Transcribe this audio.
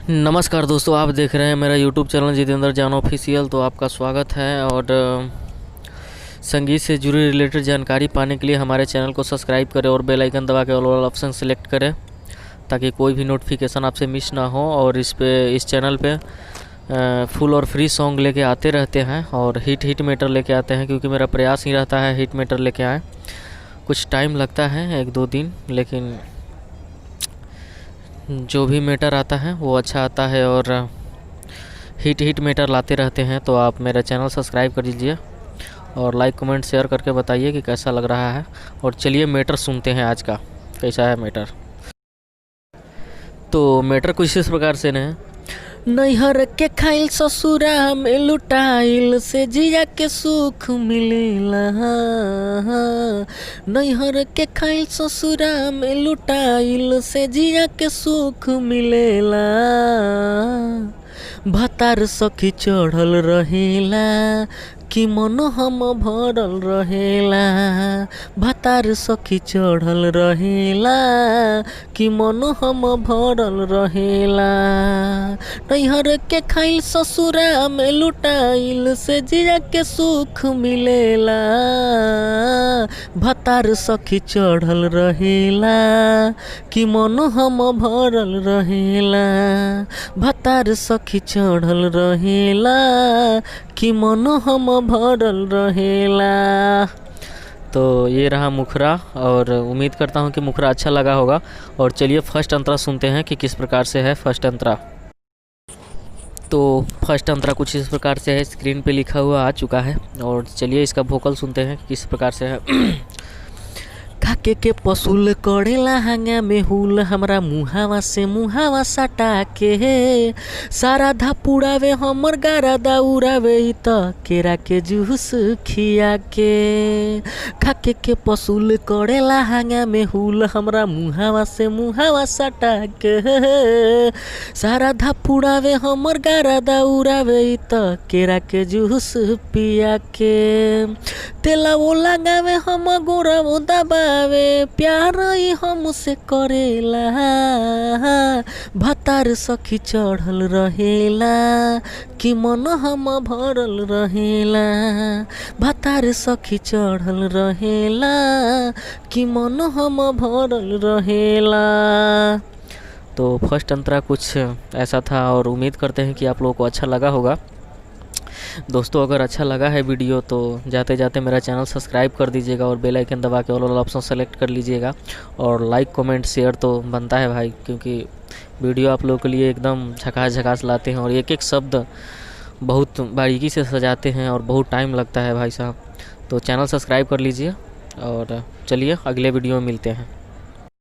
नमस्कार दोस्तों, आप देख रहे हैं मेरा यूट्यूब चैनल जितेंद्र जान ऑफिशियल। तो आपका स्वागत है और संगीत से जुड़ी रिलेटेड जानकारी पाने के लिए हमारे चैनल को सब्सक्राइब करें और बेल आइकन दबा के ऑल वाला ऑप्शन सेलेक्ट करें ताकि कोई भी नोटिफिकेशन आपसे मिस ना हो। और इस चैनल पे फुल और फ्री सॉन्ग लेके आते रहते हैं और हिट मैटर लेके आते हैं, क्योंकि मेरा प्रयास ही रहता है हिट मैटर लेके आए। कुछ टाइम लगता है 1-2 दिन, लेकिन जो भी मैटर आता है वो अच्छा आता है और हिट मैटर लाते रहते हैं। तो आप मेरा चैनल सब्सक्राइब कर दीजिए और लाइक कमेंट शेयर करके बताइए कि कैसा लग रहा है। और चलिए मैटर सुनते हैं आज का, कैसा है मैटर। तो मैटर कुछ इस प्रकार से न, नैहर के खाइल ससुरा में लुटाइल से जिया के सुख मिलेला। नैहर के खाइल ससुरा में लुटाइल से जिया के सुख मिलेला। भतार सखी चढ़ल रहेला कि मन हम भरल रहेला। भतार सखी चढ़ल रहेला कि मन हम भरल रहेला। नैहर के खाइल ससुरा में लुटाइल से जिया के सुख मिलेला। भतार सखी चढ़ल रहेला कि मन हम भरल रहेला। भतार सखी चढ़ल रहेला कि मन हम भरल रहेला। तो ये रहा मुखरा, और उम्मीद करता हूँ कि मुखरा अच्छा लगा होगा। और चलिए फर्स्ट अंतरा सुनते हैं कि किस प्रकार से है फर्स्ट अंतरा। तो फर्स्ट अंतरा कुछ इस प्रकार से है, स्क्रीन पे लिखा हुआ आ चुका है। और चलिए इसका वोकल सुनते हैं किस प्रकार से है। खाके के पसूल करेला हांगा में हुल हमरा मुहावा से मुहावा सटा के। सारा धापुड़ावे हमर गारा दाउरावे त केरा के जूस खिया के। खाके के पसूल करेला हांगा में हुल हमरा मुहावा से मुहावा सटा के। सारा धापुड़ावे हमर गारा दाउरावे त केरा के जूस पिया के। तेला वो लगावे हम गोरा वो दबा प्यार ही हमसे करेला। भतार सखी चढ़ल रहेला कि मन हम भरल रहेला। भतार सखी चढ़ल रहेला कि मन हम भरल रहेला। तो फर्स्ट अंतरा कुछ ऐसा था और उम्मीद करते हैं कि आप लोगों को अच्छा लगा होगा। दोस्तों, अगर अच्छा लगा है वीडियो तो जाते जाते मेरा चैनल सब्सक्राइब कर दीजिएगा और बेल आइकन दबा के ऑल वाला ऑप्शन सेलेक्ट कर लीजिएगा। और लाइक कमेंट शेयर तो बनता है भाई, क्योंकि वीडियो आप लोगों के लिए एकदम झकास लाते हैं और एक एक शब्द बहुत बारीकी से सजाते हैं और बहुत टाइम लगता है भाई साहब। तो चैनल सब्सक्राइब कर लीजिए और चलिए अगले वीडियो में मिलते हैं।